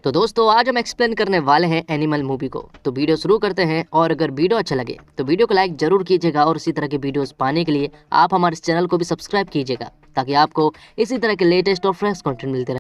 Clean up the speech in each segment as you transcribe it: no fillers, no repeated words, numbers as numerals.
तो दोस्तों आज हम एक्सप्लेन करने वाले हैं एनिमल मूवी को। तो वीडियो शुरू करते हैं और अगर वीडियो अच्छा लगे तो वीडियो को लाइक जरूर कीजिएगा और इसी तरह के वीडियोस पाने के लिए आप हमारे चैनल को भी सब्सक्राइब कीजिएगा ताकि आपको इसी तरह के लेटेस्ट और फ्रेश कंटेंट मिलते रहे।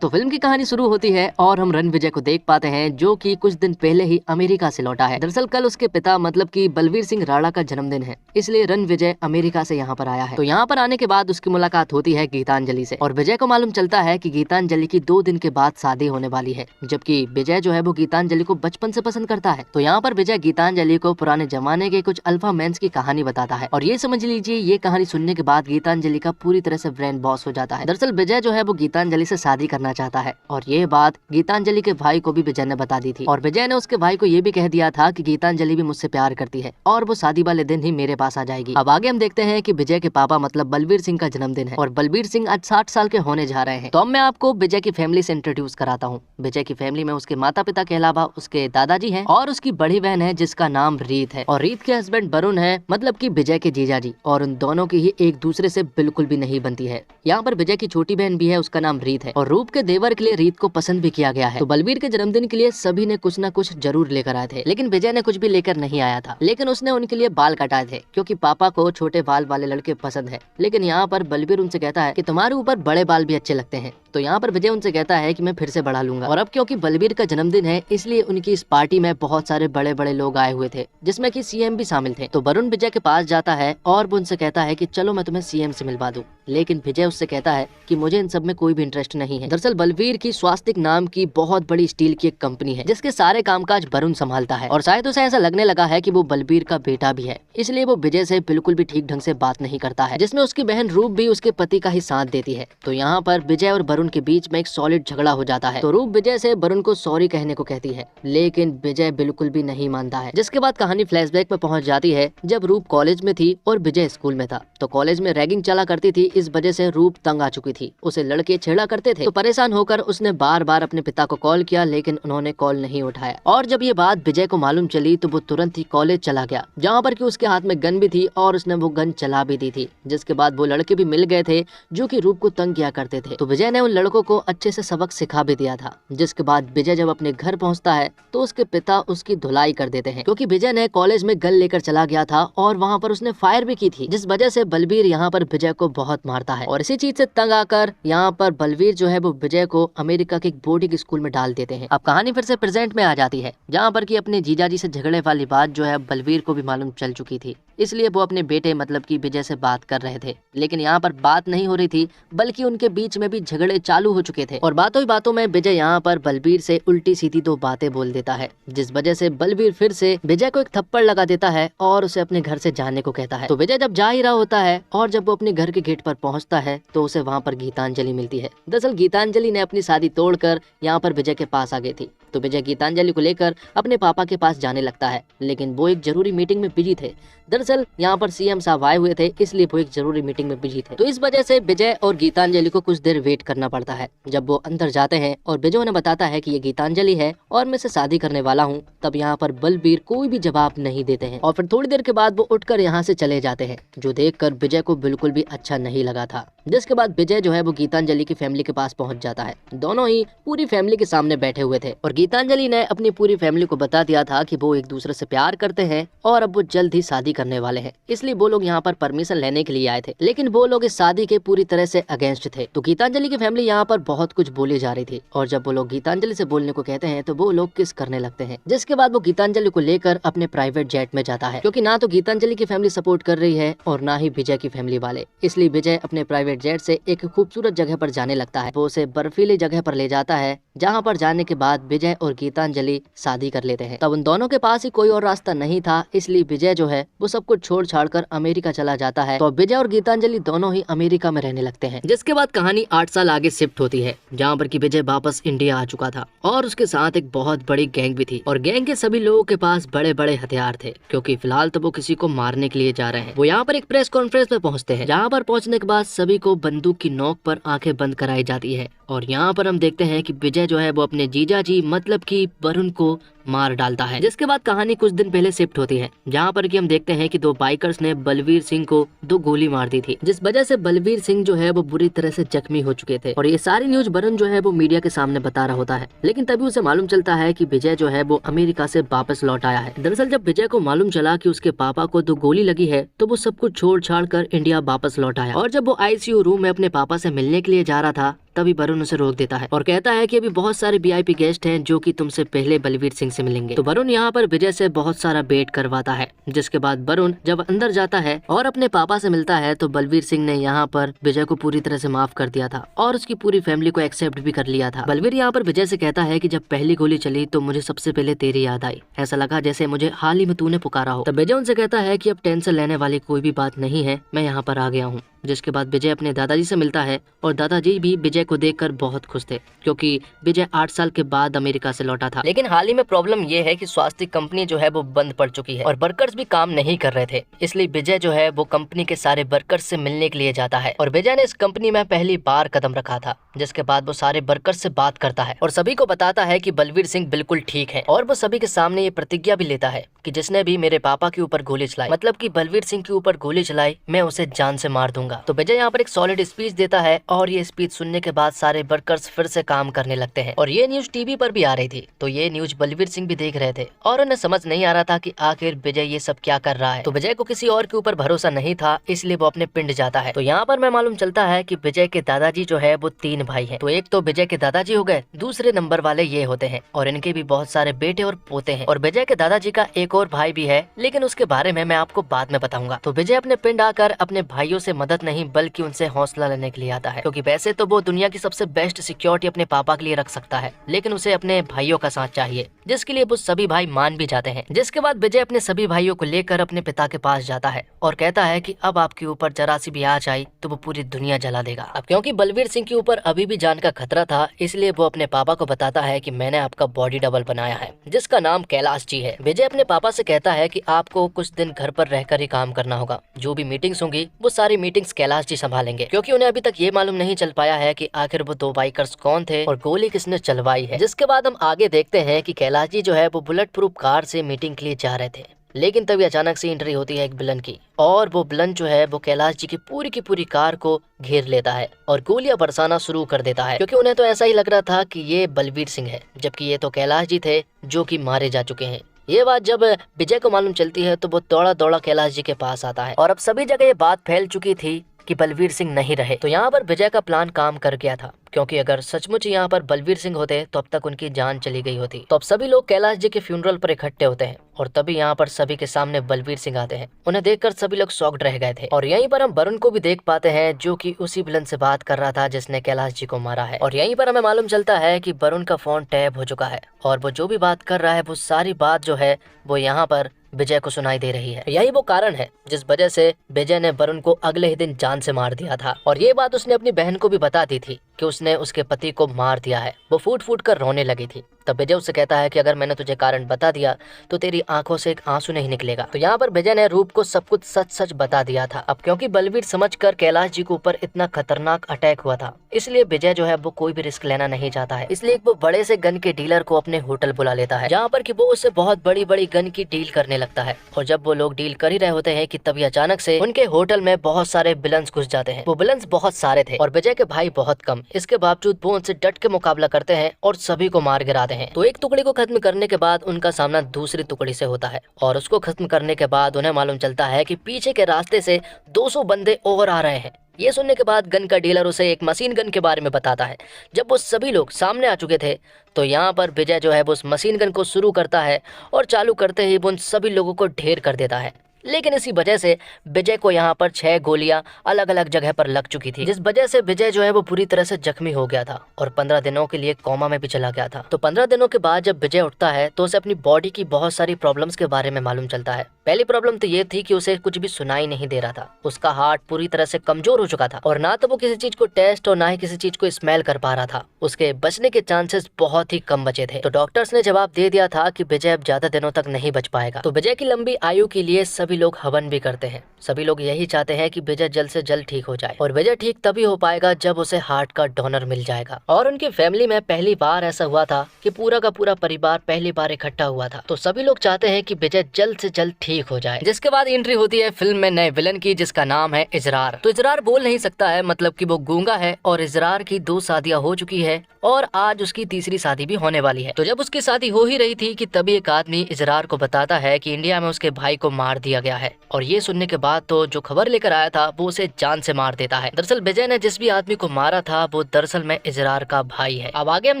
तो फिल्म की कहानी शुरू होती है और हम रणविजय को देख पाते हैं जो कि कुछ दिन पहले ही अमेरिका से लौटा है। दरअसल कल उसके पिता मतलब कि बलवीर सिंह राणा का जन्मदिन है, इसलिए रणविजय अमेरिका से यहाँ पर आया है। तो यहाँ पर आने के बाद उसकी मुलाकात होती है गीतांजलि से और विजय को मालूम चलता है कि गीतांजलि की 2 दिन के बाद शादी होने वाली है, जबकि विजय जो है वो गीतांजलि को बचपन से पसंद करता है। तो यहाँ पर विजय गीतांजलि को पुराने जमाने के कुछ अल्फा मेंस की कहानी बताता है और ये समझ लीजिए ये कहानी सुनने के बाद गीतांजलि का पूरी तरह से ब्रेन वॉश हो जाता है। दरअसल विजय जो है वो गीतांजलि से शादी करना चाहता है और ये बात गीतांजलि के भाई को भी विजय ने बता दी थी और विजय ने उसके भाई को ये भी कह दिया था कि गीतांजलि भी मुझसे प्यार करती है और वो शादी वाले दिन ही मेरे पास आ जाएगी। अब आगे हम देखते हैं कि विजय के पापा मतलब बलवीर सिंह का जन्मदिन है और बलवीर सिंह आज 60 साल के होने जा रहे हैं। तो अब मैं आपको विजय की फैमिली से इंट्रोड्यूस कराता हूँ। विजय की फैमिली में उसके माता पिता के अलावा उसके दादाजी है और उसकी बड़ी बहन है जिसका नाम रीत है और रीत के हस्बैंड वरुण है मतलब की विजय के जीजाजी, और उन दोनों की ही एक दूसरे से बिल्कुल भी नहीं बनती है। यहाँ पर विजय की छोटी बहन भी है, उसका नाम रीत है और रूप के देवर के लिए रीत को पसंद भी किया गया है। तो बलवीर के जन्मदिन के लिए सभी ने कुछ न कुछ जरूर लेकर आए थे, लेकिन विजय ने कुछ भी लेकर नहीं आया था, लेकिन उसने उनके लिए बाल कटाए थे क्योंकि पापा को छोटे बाल वाले लड़के पसंद है। लेकिन यहाँ पर बलवीर उनसे कहता है कि तुम्हारे ऊपर बड़े बाल भी अच्छे लगते हैं। तो यहाँ पर विजय उनसे कहता है कि मैं फिर से बढ़ा लूंगा। और अब क्योंकि बलवीर का जन्मदिन है इसलिए उनकी इस पार्टी में बहुत सारे बड़े बड़े लोग आए हुए थे जिसमें कि सीएम भी शामिल थे। तो वरुण विजय के पास जाता है और वो उनसे कहता है कि चलो मैं तुम्हें सीएम से मिलवा दूं, लेकिन विजय उससे कहता है कि मुझे इन सब में कोई भी इंटरेस्ट नहीं है। दरअसल बलवीर की स्वास्तिक नाम की बहुत बड़ी स्टील की एक कंपनी है जिसके सारे कामकाज वरुण संभालता है और शायद उसे ऐसा लगने लगा है कि वो बलवीर का बेटा भी है, इसलिए वो विजय से बिल्कुल भी ठीक ढंग से बात नहीं करता है, जिसमें उसकी बहन रूप भी उसके पति का ही साथ देती है। तो यहाँ पर विजय और वरुण के बीच में एक सॉलिड झगड़ा हो जाता है। तो रूप विजय से वरुण को सॉरी कहने को कहती है, लेकिन विजय बिल्कुल भी नहीं मानता है। जिसके बाद कहानी फ्लैशबैक में पहुंच जाती है जब रूप कॉलेज में थी और विजय स्कूल में था। तो कॉलेज में रैगिंग चला करती थी, इस वजह से रूप तंग आ चुकी थी, उसे लड़के छेड़ा करते थे। तो परेशान होकर उसने बार बार अपने पिता को कॉल किया लेकिन उन्होंने कॉल नहीं उठाया और जब ये बात विजय को मालूम चली तो वो तुरंत ही कॉलेज चला गया, जहाँ पर कि उसके हाथ में गन भी थी और उसने वो गन चला भी दी थी। जिसके बाद वो लड़के भी मिल गए थे जो कि रूप को तंग किया करते थे। तो विजय ने उन लड़कों को अच्छे से सबक सिखा भी दिया था। जिसके बाद विजय जब अपने घर पहुंचता है तो उसके पिता उसकी धुलाई कर देते हैं क्योंकि विजय ने कॉलेज में गन लेकर चला गया था और वहाँ पर उसने फायर भी की थी, जिस वजह से बलवीर यहाँ पर विजय को बहुत मारता है। और इसी चीज से तंग आकर यहाँ पर बलवीर जो है वो विजय को अमेरिका के एक बोर्डिंग स्कूल में डाल देते हैं। अब कहानी फिर से प्रेजेंट में आ जाती है जहाँ पर कि अपने जीजाजी से झगड़े वाली बात जो है बलवीर को भी मालूम चल चुकी थी, इसलिए वो अपने बेटे मतलब कि विजय से बात कर रहे थे। लेकिन यहाँ पर बात नहीं हो रही थी बल्कि उनके बीच में भी झगड़े चालू हो चुके थे और बातों ही बातों में विजय यहाँ पर बलवीर से उल्टी सीधी 2 बातें बोल देता है, जिस वजह से बलवीर फिर से विजय को एक थप्पड़ लगा देता है और उसे अपने घर से जाने को कहता है। तो विजय जब जा ही रहा होता है और जब वो अपने घर के गेट पर पहुंचता है तो उसे वहाँ पर गीतांजलि मिलती है। दरअसल गीतांजलि ने अपनी शादी तोड़कर यहाँ पर विजय के पास आ गई थी। तो विजय गीतांजलि को लेकर अपने पापा के पास जाने लगता है, लेकिन वो एक जरूरी मीटिंग में बिजी थे। दरअसल यहाँ पर सीएम साहब आए हुए थे इसलिए वो एक जरूरी मीटिंग में बिजी थे। तो इस वजह से विजय और गीतांजलि को कुछ देर वेट करना पड़ता है। जब वो अंदर जाते हैं और विजय उन्हें बताता है कि ये गीतांजलि है और मैं इसे शादी करने वाला हूँ, तब यहाँ पर बलवीर कोई भी जवाब नहीं देते हैं और फिर थोड़ी देर के बाद वो उठकर यहाँ से चले जाते हैं, जो देखकर विजय को बिल्कुल भी अच्छा नहीं लगा था। जिसके बाद विजय जो है वो गीतांजलि की फैमिली के पास पहुंच जाता है। दोनों ही पूरी फैमिली के सामने बैठे हुए थे और गीतांजलि ने अपनी पूरी फैमिली को बता दिया था कि वो एक दूसरे से प्यार करते हैं और अब वो जल्द ही शादी करने वाले हैं, इसलिए वो लोग यहाँ पर परमिशन लेने के लिए आए थे। लेकिन वो लोग इस शादी के पूरी तरह से अगेंस्ट थे। तो गीतांजलि की फैमिली यहाँ पर बहुत कुछ बोली जा रही थी और जब वो लोग गीतांजलि से बोलने को कहते हैं तो वो लोग किस करने लगते हैं। जिसके बाद वो गीतांजलि को लेकर अपने प्राइवेट जेट में जाता है क्योंकि ना तो गीतांजलि की फैमिली सपोर्ट कर रही है और ना ही विजय की फैमिली वाले, इसलिए विजय अपने प्राइवेट जेट से एक खूबसूरत जगह पर जाने लगता है। वो उसे बर्फीली जगह पर ले जाता है जहाँ पर जाने के बाद विजय और गीतांजलि शादी कर लेते हैं। तब उन दोनों के पास ही कोई और रास्ता नहीं था, इसलिए विजय जो है वो सब कुछ छोड़ छाड़ कर अमेरिका चला जाता है। तो विजय और गीतांजलि दोनों ही अमेरिका में रहने लगते हैं। जिसके बाद कहानी 8 साल आगे शिफ्ट होती है जहाँ पर कि विजय वापस इंडिया आ चुका था और उसके साथ एक बहुत बड़ी गैंग भी थी और गैंग के सभी लोगों के पास बड़े बड़े हथियार थे क्योंकि फिलहाल तो वो किसी को मारने के लिए जा रहे हैं। वो यहाँ पर एक प्रेस कॉन्फ्रेंस में पहुँचते हैं जहाँ पर पहुँचने के बाद सभी को बंदूक की नोक पर आंखें बंद कराई जाती है और यहाँ पर हम देखते हैं कि विजय जो है वो अपने जीजा जी मतलब कि वरुण को मार डालता है। जिसके बाद कहानी कुछ दिन पहले शिफ्ट होती है, जहाँ पर कि हम देखते हैं कि दो बाइकर्स ने बलवीर सिंह को 2 गोली मार दी थी, जिस वजह से बलवीर सिंह जो है वो बुरी तरह से जख्मी हो चुके थे। और ये सारी न्यूज वरुण जो है वो मीडिया के सामने बता रहा होता है, लेकिन तभी उसे मालूम चलता है कि विजय जो है वो अमेरिका से वापस लौट आया है। दरअसल जब विजय को मालूम चला कि उसके पापा को 2 गोली लगी है, तो वो सब कुछ छोड़ छाड़ कर इंडिया वापस लौट आया। और जब वो आईसीयू रूम में अपने पापा से मिलने के लिए जा रहा था, तभी वरुण उसे रोक देता है और कहता है कि अभी बहुत सारे वीआईपी गेस्ट हैं जो कि तुमसे पहले बलवीर सिंह से मिलेंगे। तो वरुण यहाँ पर विजय से बहुत सारा वेट करवाता है, जिसके बाद वरुण जब अंदर जाता है और अपने पापा से मिलता है, तो बलवीर सिंह ने यहाँ पर विजय को पूरी तरह से माफ कर दिया था और उसकी पूरी फैमिली को एक्सेप्ट भी कर लिया था। बलवीर यहाँ पर विजय से कहता है कि जब पहली गोली चली तो मुझे सबसे पहले तेरी याद आई, ऐसा लगा जैसे मुझे हाल ही में तूने पुकारा हो। तब विजय उनसे कहता है कि अब टेंशन लेने वाली कोई भी बात नहीं है, मैं यहाँ पर आ गया हूँ। जिसके बाद विजय अपने दादाजी से मिलता है और दादाजी भी विजय को देखकर बहुत खुश थे, क्योंकि विजय 8 साल के बाद अमेरिका से लौटा था। लेकिन हाल ही में प्रॉब्लम ये है कि स्वास्थ्य कंपनी जो है वो बंद पड़ चुकी है और वर्कर्स भी काम नहीं कर रहे थे, इसलिए विजय जो है वो कंपनी के सारे वर्कर्स से मिलने के लिए जाता है। और विजय ने इस कंपनी में पहली बार कदम रखा था, जिसके बाद वो सारे वर्कर्स से बात करता है और सभी को बताता है कि बलवीर सिंह बिल्कुल ठीक है। और वो सभी के सामने ये प्रतिज्ञा भी लेता है कि जिसने भी मेरे पापा के ऊपर गोली चलाई, मतलब कि बलवीर सिंह के ऊपर गोली चलाई, मैं उसे जान से मार दूंगा। तो विजय यहाँ पर एक सॉलिड स्पीच देता है और ये स्पीच सुनने के बाद सारे वर्कर्स फिर से काम करने लगते हैं। और ये न्यूज टीवी पर भी आ रही थी, तो ये न्यूज बलवीर सिंह भी देख रहे थे और उन्हें समझ नहीं आ रहा था कि आखिर विजय ये सब क्या कर रहा है। तो विजय को किसी और के ऊपर भरोसा नहीं था, इसलिए वो अपने पिंड जाता है। तो यहाँ पर मैं मालूम चलता है कि विजय के दादाजी जो है वो 3 भाई हैं। तो एक तो विजय के दादाजी हो गए, दूसरे नंबर वाले ये होते हैं और इनके भी बहुत सारे बेटे और पोते हैं। और विजय के दादाजी का एक और भाई भी है, लेकिन उसके बारे में मैं आपको बाद में बताऊंगा। तो विजय अपने पिंड आकर अपने भाइयों से मदद नहीं बल्कि उनसे हौसला लेने के लिए आता है, क्योंकि वैसे तो वो दुनिया की सबसे बेस्ट सिक्योरिटी अपने पापा के लिए रख सकता है, लेकिन उसे अपने भाइयों का साथ चाहिए, जिसके लिए वो सभी भाई मान भी जाते हैं। जिसके बाद विजय अपने सभी भाइयों को लेकर अपने पिता के पास जाता है और कहता है कि अब आपके ऊपर जरा सी भी आँच आई तो वो पूरी दुनिया जला देगा। अब क्योंकि बलवीर सिंह के ऊपर अभी भी जान का खतरा था, इसलिए वो अपने पापा को बताता है कि मैंने आपका बॉडी डबल बनाया है, जिसका नाम कैलाश जी है। विजय अपने पापा से कहता है कि आपको कुछ दिन घर पर रहकर ही काम करना होगा, जो भी मीटिंग्स होंगी वो सारी मीटिंग्स कैलाश जी संभालेंगे, क्योंकि उन्हें अभी तक ये मालूम नहीं चल पाया है कि आखिर वो 2 बाइकर्स कौन थे और गोली किसने चलवाई है। जिसके बाद हम आगे देखते हैं कि कैलाश जी जो है वो बुलेट प्रूफ कार से मीटिंग के लिए जा रहे थे, लेकिन तभी अचानक से एंट्री होती है एक विलन की और वो विलन जो है वो कैलाश जी की पूरी कार को घेर लेता है और गोलियां बरसाना शुरू कर देता है, क्योंकि उन्हें तो ऐसा ही लग रहा था कि ये बलवीर सिंह है, जबकि ये तो कैलाश जी थे जो कि मारे जा चुके हैं। ये बात जब विजय को मालूम चलती है तो वो दौड़ा दौड़ा कैलाश जी के पास आता है और अब सभी जगह ये बात फैल चुकी थी कि बलवीर सिंह नहीं रहे। तो यहाँ पर विजय का प्लान काम कर गया था, क्योंकि अगर सचमुच यहाँ पर बलवीर सिंह होते तो अब तक उनकी जान चली गई होती। तो अब सभी लोग कैलाश जी के फ्यूनरल पर इकट्ठे होते हैं और तभी यहाँ पर सभी के सामने बलवीर सिंह आते हैं। उन्हें देखकर सभी लोग शॉक्ड रह गए थे और यहीं पर हम वरुण को भी देख पाते हैं, जो कि उसी विलन से बात कर रहा था जिसने कैलाश जी को मारा है। और यहीं पर हमें मालूम चलता है कि वरुण का फोन टैप हो चुका है और वो जो भी बात कर रहा है वो सारी बात जो है वो यहाँ पर विजय को सुनाई दे रही है। यही वो कारण है जिस वजह से विजय ने वरुण को अगले ही दिन जान से मार दिया था और ये बात उसने अपनी बहन को भी बता दी थी कि उसने उसके पति को मार दिया है। वो फूट फूट कर रोने लगी थी। तब विजय उससे कहता है कि अगर मैंने तुझे कारण बता दिया तो तेरी आंखों से एक आंसू नहीं निकलेगा। तो यहाँ पर विजय ने रूप को सब कुछ सच सच बता दिया था। अब क्योंकि बलवीर समझकर कैलाश जी के ऊपर इतना खतरनाक अटैक हुआ था, इसलिए विजय जो है वो कोई भी रिस्क लेना नहीं चाहता है, इसलिए वो बड़े से गन के डीलर को अपने होटल बुला लेता है, जहाँ पर कि वो उससे बहुत बड़ी बड़ी गन की डील करने लगता है। और जब वो लोग डील कर ही रहे होते हैं कि तभी अचानक से उनके होटल में बहुत सारे विलन्स घुस जाते हैं। वो विलन्स बहुत सारे थे और विजय के भाई बहुत कम, इसके बावजूद वो उनसे डट के मुकाबला करते हैं और सभी को मार गिराते हैं। तो एक टुकड़ी को खत्म करने के बाद उनका सामना दूसरी टुकड़ी से होता है और उसको खत्म करने के बाद उन्हें मालूम चलता है कि पीछे के रास्ते से 200 बंदे और आ रहे हैं। ये सुनने के बाद गन का डीलर उसे एक मशीन गन के बारे में बताता है। जब वो सभी लोग सामने आ चुके थे तो यहाँ पर विजय जो है वो उस मशीन गन को शुरू करता है और चालू करते ही वो उन सभी लोगों को ढेर कर देता है। लेकिन इसी वजह से विजय को यहाँ पर 6 गोलियां अलग अलग जगह पर लग चुकी थी, जिस वजह से विजय जो है वो पूरी तरह से जख्मी हो गया था और 15 दिनों के लिए कोमा में भी चला गया था। तो 15 दिनों के बाद जब विजय उठता है तो उसे अपनी बॉडी की बहुत सारी प्रॉब्लम्स के बारे में मालूम चलता है। पहली प्रॉब्लम तो ये थी कि उसे कुछ भी सुनाई नहीं दे रहा था, उसका हार्ट पूरी तरह से कमजोर हो चुका था और ना तो वो किसी चीज को टेस्ट और ना ही किसी चीज को स्मेल कर पा रहा था। उसके बचने के चांसेस बहुत ही कम बचे थे। तो डॉक्टर्स ने जवाब दे दिया था कि विजय अब ज्यादा दिनों तक नहीं बच पाएगा। तो विजय की लंबी आयु के लिए सभी सभी लोग हवन भी करते हैं। सभी लोग यही चाहते हैं कि विजय जल्द से जल्द ठीक हो जाए, और विजय ठीक तभी हो पाएगा जब उसे हार्ट का डोनर मिल जाएगा। और उनकी फैमिली में पहली बार ऐसा हुआ था कि पूरा का पूरा परिवार पहली बार इकट्ठा हुआ था। तो सभी लोग चाहते हैं कि विजय जल्द से जल्द ठीक हो जाए। जिसके बाद एंट्री होती है फिल्म में नए विलन की, जिसका नाम है इजरार। तो इजरार बोल नहीं सकता है, मतलब कि वो गूंगा है, और इजरार की 2 शादियां हो चुकी है और आज उसकी तीसरी शादी भी होने वाली है। तो जब उसकी शादी हो ही रही थी कि तभी एक आदमी इजरार को बताता है कि इंडिया में उसके भाई को मार दिया गया है। और ये सुनने के बाद तो जो खबर लेकर आया था वो उसे जान से मार देता है। दरअसल विजय ने जिस भी आदमी को मारा था वो दरअसल में इजरार का भाई है। अब आगे हम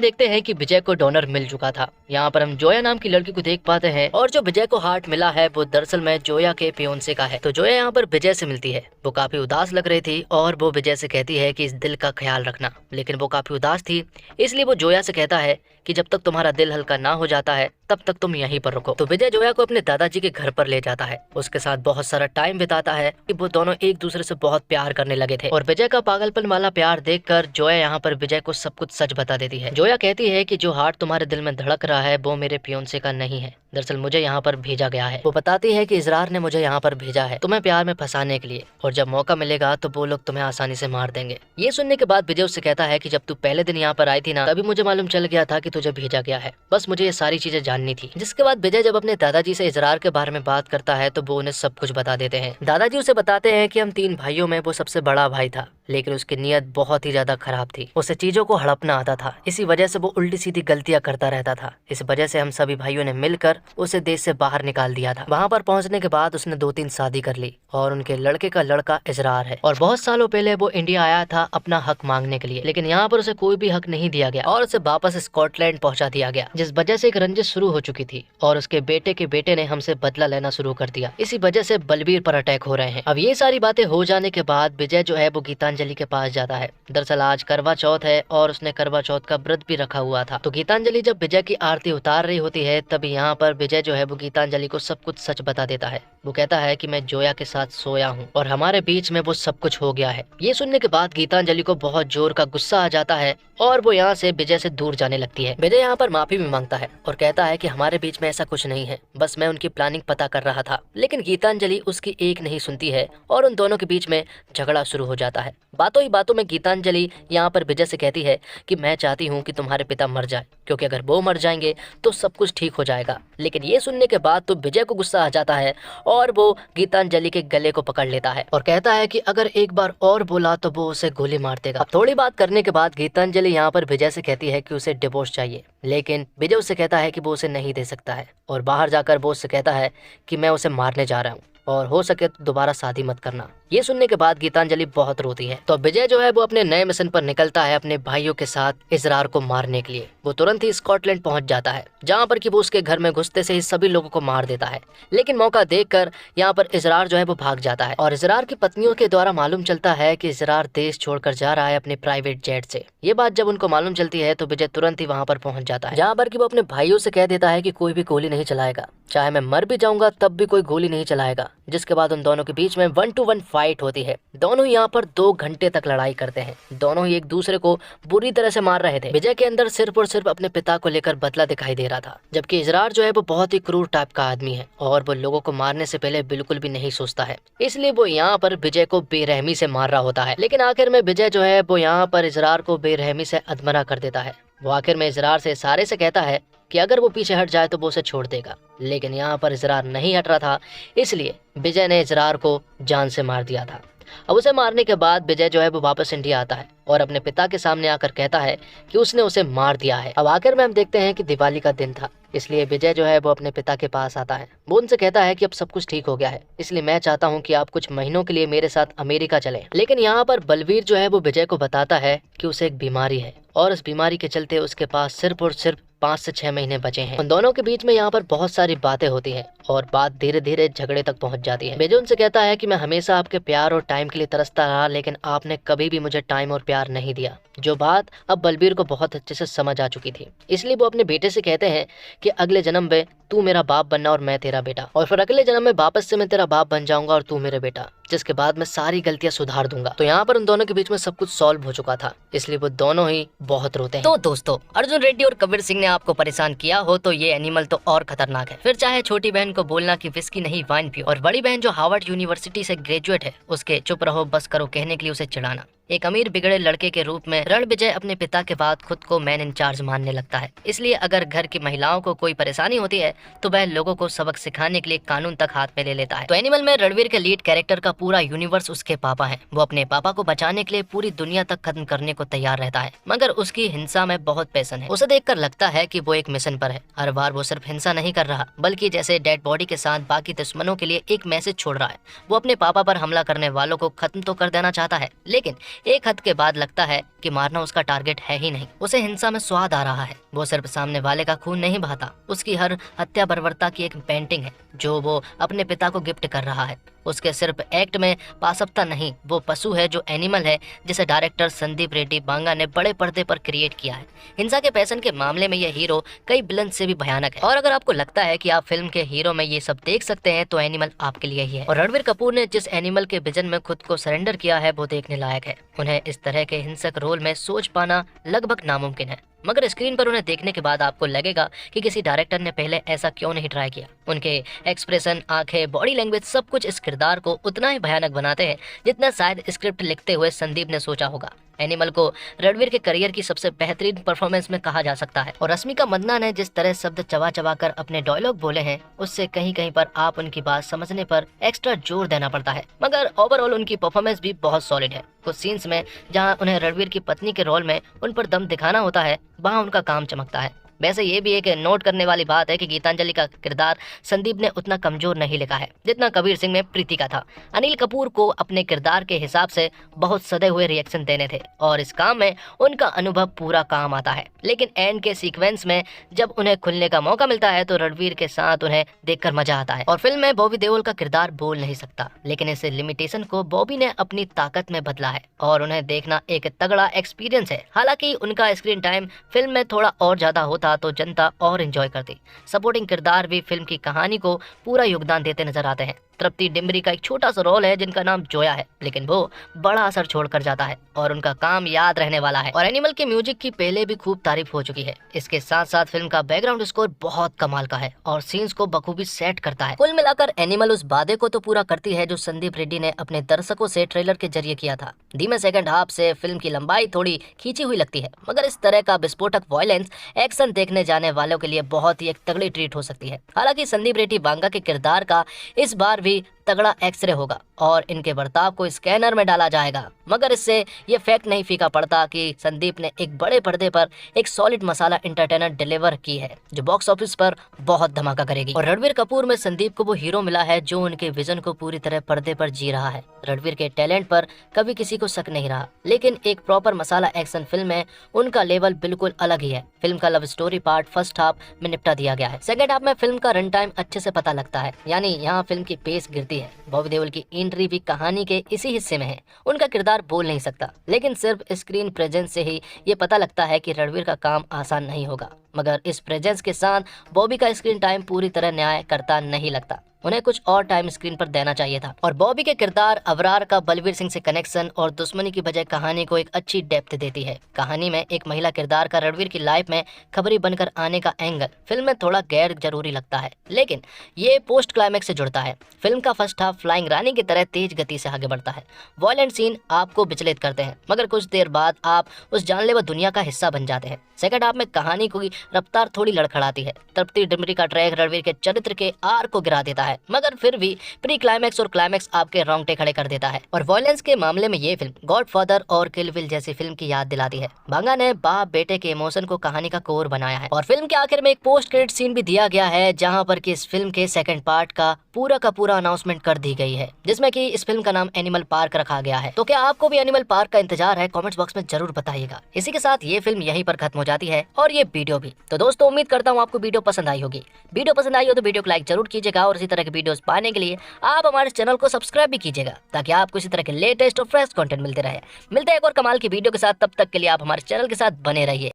देखते हैं कि विजय को डोनर मिल चुका था। यहाँ पर हम जोया नाम की लड़की को देख पाते हैं, और जो विजय को हार्ट मिला है वो दरअसल में जोया के फियोंसे का है। तो जोया यहाँ पर विजय से मिलती है। वो काफी उदास लग रही थी और वो विजय से कहती है कि इस दिल का ख्याल रखना, लेकिन वो काफी उदास थी, इसलिए वो जोया से कहता है कि जब तक तुम्हारा दिल हल्का ना हो जाता है तब तक तुम यहीं पर रुको। तो विजय जोया को अपने दादाजी के घर पर ले जाता है, उसके साथ बहुत सारा टाइम बिताता है कि वो दोनों एक दूसरे से बहुत प्यार करने लगे थे। और विजय का पागलपन वाला प्यार देखकर जोया यहाँ पर विजय को सब कुछ सच बता देती है। जोया कहती है कि जो हार्ट तुम्हारे दिल में धड़क रहा है वो मेरे फियोंसे का नहीं है, दरअसल मुझे यहाँ पर भेजा गया है। वो बताती है कि इजरार ने मुझे यहाँ पर भेजा है तुम्हें प्यार में फंसाने के लिए, और जब मौका मिलेगा तो वो लोग तुम्हें आसानी से मार देंगे। ये सुनने के बाद विजय उससे कहता है कि जब तू पहले दिन यहाँ पर आई थी ना, तभी मुझे मालूम चल गया था कि तुझे भेजा गया है, बस मुझे ये सारी चीजें जाननी थी। जिसके बाद विजय जब अपने दादाजी से इजरार के बारे में बात करता है तो वो उन्हें सब कुछ बता देते हैं। दादाजी उसे बताते हैं कि हम 3 भाइयों में वो सबसे बड़ा भाई था, लेकिन उसकी नीयत बहुत ही ज्यादा खराब थी। उसे चीजों को हड़पना आता था, इसी वजह से वो उल्टी सीधी गलतियां करता रहता था। इस वजह से हम सभी भाइयों ने मिलकर उसे देश से बाहर निकाल दिया था। वहाँ पर पहुँचने के बाद उसने 2-3 शादी कर ली, और उनके लड़के का लड़का इजरार है। और बहुत सालों पहले वो इंडिया आया था अपना हक मांगने के लिए, लेकिन यहाँ पर उसे कोई भी हक नहीं दिया गया और उसे वापस स्कॉटलैंड पहुँचा दिया गया, जिस वजह से एक रंजिश शुरू हो चुकी थी और उसके बेटे के बेटे ने हमसे बदला लेना शुरू कर दिया। इसी वजह से बलबीर पर अटैक हो रहे हैं। अब ये सारी बातें हो जाने के बाद विजय जो है वो गीतांजलि के पास जाता है। दरअसल आज करवा चौथ है और उसने करवा चौथ का व्रत भी रखा हुआ था। तो गीतांजलि जब विजय की आरती उतार रही होती है तभी यहाँ पर विजय जो है वो गीतांजलि को सब कुछ सच बता देता है। वो कहता है कि मैं जोया के साथ सोया हूँ और हमारे बीच में वो सब कुछ हो गया है। ये सुनने के बाद गीतांजलि को बहुत जोर का गुस्सा आ जाता है और वो यहाँ से विजय से दूर जाने लगती है। विजय यहाँ पर माफी भी मांगता है और कहता है कि हमारे बीच में ऐसा कुछ नहीं है, बस मैं उनकी प्लानिंग पता कर रहा था। लेकिन गीतांजलि उसकी एक नहीं सुनती है और उन दोनों के बीच में झगड़ा शुरू हो जाता है। बातों ही बातों में गीतांजलि यहाँ पर विजय से कहती है कि मैं चाहती हूँ कि तुम्हारे पिता मर जाए, क्योंकि अगर वो मर जाएंगे तो सब कुछ ठीक हो जाएगा। लेकिन ये सुनने के बाद तो विजय को गुस्सा आ जाता है और वो गीतांजलि के गले को पकड़ लेता है और कहता है कि अगर एक बार और बोला तो वो उसे गोली मार देगा। अब थोड़ी बात करने के बाद गीतांजलि यहाँ पर विजय से कहती है कि उसे डिवोर्स चाहिए, लेकिन विजय उससे कहता है कि वो उसे नहीं दे सकता है और बाहर जाकर वो उससे कहता है कि मैं उसे मारने जा रहा हूँ और हो सके तो दोबारा शादी मत करना। ये सुनने के बाद गीतांजलि बहुत रोती है। तो विजय जो है वो अपने नए मिशन पर निकलता है अपने भाइयों के साथ इजरार को मारने के लिए। वो तुरंत ही स्कॉटलैंड पहुंच जाता है, जहां पर कि वो उसके घर में घुसते से ही सभी लोगों को मार देता है। लेकिन मौका देखकर यहाँ पर इजरार जो है वो भाग जाता है और इजरार की पत्नियों के द्वारा मालूम चलता है कि इजरार देश छोड़कर जा रहा है अपने प्राइवेट जेट से। ये बात जब उनको मालूम चलती है तो विजय तुरंत ही वहाँ पर पहुंच जाता है, जहाँ पर कि वो अपने भाइयों से कह देता है कि कोई भी गोली नहीं चलाएगा, चाहे मैं मर भी जाऊंगा तब भी कोई गोली नहीं चलाएगा। जिसके बाद उन दोनों के बीच में 1-to-1 फाइट होती है। दोनों यहाँ पर 2 घंटे तक लड़ाई करते हैं। दोनों ही एक दूसरे को बुरी तरह से मार रहे थे। विजय के अंदर सिर्फ और सिर्फ अपने पिता को लेकर बदला दिखाई दे रहा था, जबकि इजरार जो है वो बहुत ही क्रूर टाइप का आदमी है और वो लोगों को मारने से पहले बिल्कुल भी नहीं सोचता है, इसलिए वो यहाँ पर विजय को बेरहमी से मार रहा होता है। लेकिन आखिर में विजय जो है वो यहाँ पर इजरार को बेरहमी से अधमरा कर देता है। वो आखिर में इजरार से इशारे से कहता है कि अगर वो पीछे हट जाए तो वो उसे छोड़ देगा, लेकिन यहाँ पर इजरार नहीं हट रहा था, इसलिए विजय ने इजरार को जान से मार दिया था। अब उसे मारने के बाद विजय जो है वो वापस इंडिया आता है और अपने पिता के सामने आकर कहता है कि उसने उसे मार दिया है। अब आखिर में हम देखते हैं कि दिवाली का दिन था, इसलिए विजय जो है वो अपने पिता के पास आता है। वो उनसे कहता है कि अब सब कुछ ठीक हो गया है, इसलिए मैं चाहता हूँ कि आप कुछ महीनों के लिए मेरे साथ अमेरिका चलें। लेकिन यहाँ पर बलवीर जो है वो विजय को बताता है कि उसे एक बीमारी है और इस बीमारी के चलते उसके पास सिर्फ और सिर्फ 5 से 6 महीने बचे हैं। उन दोनों के बीच में यहाँ पर बहुत सारी बातें होती हैं और बात धीरे धीरे झगड़े तक पहुँच जाती है। विजय उनसे कहता है कि मैं हमेशा आपके प्यार और टाइम के लिए तरसता रहा, लेकिन आपने कभी भी मुझे टाइम और प्यार नहीं दिया, जो बात अब बलबीर को बहुत अच्छे से समझ आ चुकी थी। इसलिए वो अपने बेटे से कहते हैं कि अगले जन्म में तू मेरा बाप बनना और मैं तेरा बेटा, और फिर अगले जन्म में वापस से मैं तेरा बाप बन जाऊंगा और तू मेरे बेटा, जिसके बाद मैं सारी गलतियां सुधार दूंगा। तो यहाँ पर उन दोनों के बीच में सब कुछ सॉल्व हो चुका था, इसलिए वो दोनों ही बहुत रोते हैं। तो दोस्तों, अर्जुन रेड्डी और कबीर सिंह ने आपको परेशान किया हो तो ये एनिमल तो और खतरनाक है। फिर चाहे छोटी बहन को बोलना कि विस्की नहीं वाइन पियो, और बड़ी बहन जो हार्वर्ड यूनिवर्सिटी से ग्रेजुएट है उसके चुप रहो बस करो कहने के लिए उसे चिढ़ाना। एक अमीर बिगड़े लड़के के रूप में रणविजय अपने पिता के बाद खुद को मैन इन चार्ज मानने लगता है। इसलिए अगर घर की महिलाओं को कोई परेशानी होती है तो वह लोगों को सबक सिखाने के लिए कानून तक हाथ में ले लेता है। तो एनिमल में रणवीर के लीड कैरेक्टर का पूरा यूनिवर्स उसके पापा है। वो अपने पापा को बचाने के लिए पूरी दुनिया तक खत्म करने को तैयार रहता है, मगर उसकी हिंसा में बहुत पैशन है। उसे देखकर लगता है कि वो एक मिशन पर है। हर बार वो सिर्फ हिंसा नहीं कर रहा बल्कि जैसे डेड बॉडी के साथ बाकी दुश्मनों के लिए एक मैसेज छोड़ रहा है। वो अपने पापा पर हमला करने वालों को खत्म तो कर देना चाहता है, लेकिन एक हद के बाद लगता है कि मारना उसका टारगेट है ही नहीं। उसे हिंसा में स्वाद आ रहा है। वो सिर्फ सामने वाले का खून नहीं बहाता, उसकी हर हत्या बर्बरता की एक पेंटिंग है जो वो अपने पिता को गिफ्ट कर रहा है। उसके सिर्फ एक्ट में पाशवता नहीं, वो पशु है जो एनिमल है, जिसे डायरेक्टर संदीप रेड्डी बांगा ने बड़े पर्दे पर क्रिएट किया है। हिंसा के पैशन के मामले में यह हीरो कई विलन से भी भयानक है, और अगर आपको लगता है कि आप फिल्म के हीरो में ये सब देख सकते हैं तो एनिमल आपके लिए ही है। और रणवीर कपूर ने जिस एनिमल के विजन में खुद को सरेंडर किया है वो देखने लायक है। उन्हें इस तरह के हिंसक रोल में सोच पाना लगभग नामुमकिन है, मगर स्क्रीन पर उन्हें देखने के बाद आपको लगेगा कि किसी डायरेक्टर ने पहले ऐसा क्यों नहीं ट्राई किया। उनके एक्सप्रेशन, आंखें, बॉडी लैंग्वेज सब कुछ इस किरदार को उतना ही भयानक बनाते हैं जितना शायद स्क्रिप्ट लिखते हुए संदीप ने सोचा होगा। एनिमल को रणवीर के करियर की सबसे बेहतरीन परफॉर्मेंस में कहा जा सकता है, और रश्मिका मंदाना ने जिस तरह शब्द चबा चबा कर अपने डायलॉग बोले हैं उससे कहीं कहीं पर आप उनकी बात समझने पर एक्स्ट्रा जोर देना पड़ता है, मगर ओवरऑल उनकी परफॉर्मेंस भी बहुत सॉलिड है। कुछ सीन्स में जहां उन्हें रणवीर की पत्नी के रोल में उन पर दम दिखाना होता है वहां उनका काम चमकता है। वैसे ये भी एक नोट करने वाली बात है कि गीतांजलि का किरदार संदीप ने उतना कमजोर नहीं लिखा है जितना कबीर सिंह में प्रीति का था। अनिल कपूर को अपने किरदार के हिसाब से बहुत सदे हुए रिएक्शन देने थे और इस काम में उनका अनुभव पूरा काम आता है, लेकिन एंड के सीक्वेंस में जब उन्हें खुलने का मौका मिलता है तो रणवीर के साथ उन्हें देखकर मजा आता है। और फिल्म में बॉबी देओल का किरदार बोल नहीं सकता, लेकिन इस लिमिटेशन को बॉबी ने अपनी ताकत में बदला है और उन्हें देखना एक तगड़ा एक्सपीरियंस है। हालांकि उनका स्क्रीन टाइम फिल्म में थोड़ा और ज्यादा होता तो जनता और एंजॉय करती। सपोर्टिंग किरदार भी फिल्म की कहानी को पूरा योगदान देते नजर आते हैं। तृप्ति डिमरी का एक छोटा सा रोल है जिनका नाम जोया है, लेकिन वो बड़ा असर छोड़कर जाता है और उनका काम याद रहने वाला है। और एनिमल के म्यूजिक की पहले भी खूब तारीफ हो चुकी है। इसके साथ साथ फिल्म का बैकग्राउंड स्कोर बहुत कमाल का है और सीन्स को बखूबी सेट करता है। कुल मिलाकर एनिमल उस वादे को तो पूरा करती है जो संदीप रेड्डी ने अपने दर्शकों से ट्रेलर के जरिए किया था। धीमे सेकंड हाफ से फिल्म की लंबाई थोड़ी खींची हुई लगती है, मगर इस तरह का विस्फोटक वायलेंस एक्शन देखने जाने वालों के लिए बहुत ही एक तगड़ी ट्रीट हो सकती है। हालांकि संदीप रेड्डी बांगा के किरदार का इस बार भी तगड़ा एक्सरे होगा और इनके बर्ताव को स्कैनर में डाला जाएगा, मगर इससे ये फैक्ट नहीं फीका पड़ता कि संदीप ने एक बड़े पर्दे पर एक सॉलिड मसाला एंटरटेनर डिलीवर की है जो बॉक्स ऑफिस पर बहुत धमाका करेगी। और रणवीर कपूर में संदीप को वो हीरो मिला है जो उनके विजन को पूरी तरह पर्दे पर जी रहा है। रणवीर के टैलेंट पर कभी किसी को शक नहीं रहा, लेकिन एक प्रॉपर मसाला एक्शन फिल्म में उनका लेवल बिल्कुल अलग ही है। फिल्म का love story part first half में निपटा दिया गया है। सेकंड हाफ में फिल्म का रन टाइम अच्छे से पता लगता है, यानी यहाँ फिल्म की पेस गिरती है। बॉबी देओल की एंट्री भी कहानी के इसी हिस्से में है। उनका किरदार बोल नहीं सकता, लेकिन सिर्फ स्क्रीन प्रेजेंस से ही ये पता लगता है कि रणवीर का काम आसान नहीं होगा, मगर इस प्रेजेंस के साथ बॉबी का स्क्रीन टाइम पूरी तरह न्याय करता नहीं लगता। उन्हें कुछ और टाइम स्क्रीन पर देना चाहिए था। और बॉबी के किरदार अवरार का बलवीर सिंह से कनेक्शन और दुश्मनी की बजाय कहानी को एक अच्छी डेप्थ देती है। कहानी में एक महिला किरदार का रणवीर की लाइफ में खबरी बनकर आने का एंगल फिल्म में थोड़ा गैर जरूरी लगता है, लेकिन ये पोस्ट क्लाइमेक्स से जुड़ता है। फिल्म का फर्स्ट हाफ फ्लाइंग रानी की तरह तेज गति से आगे बढ़ता है। वॉयलेंट सीन आपको विचलित करते हैं, मगर कुछ देर बाद आप उस जानलेवा दुनिया का हिस्सा बन जाते हैं। सेकंड हाफ में कहानी की रफ्तार थोड़ी लड़खड़ाती है। तृप्ति डिमरी का ट्रैक रणवीर के चरित्र के आर को गिरा देता है, मगर फिर भी प्री क्लाइमैक्स और क्लाइमैक्स आपके रोंगटे खड़े कर देता है। और वॉयलेंस के मामले में ये फिल्म गॉडफादर और किल बिल जैसी फिल्म की याद दिलाती है। बांगा ने बाप बेटे के इमोशन को कहानी का कोर बनाया है। और फिल्म के आखिर में एक पोस्ट क्रेडिट सीन भी दिया गया है जहां पर कि इस फिल्म के सेकंड पार्ट का पूरा अनाउंसमेंट कर दी गई है, जिसमें कि इस फिल्म का नाम एनिमल पार्क रखा गया है। तो क्या आपको भी एनिमल पार्क का इंतजार है? कमेंट्स बॉक्स में जरूर बताइएगा। इसी के साथ ये फिल्म यहीं पर खत्म हो जाती है और ये वीडियो भी। तो दोस्तों उम्मीद करता हूँ आपको वीडियो पसंद आई होगी। वीडियो पसंद आई हो तो वीडियो को लाइक जरूर कीजिएगा और इसी तरह के वीडियोस पाने के लिए आप हमारे चैनल को सब्सक्राइब भी कीजिएगा ताकि आपको इसी तरह के लेटेस्ट और फ्रेश कंटेंट मिलते रहे। मिलते हैं एक और कमाल की वीडियो के साथ, तब तक के लिए आप हमारे चैनल के साथ बने रहिए।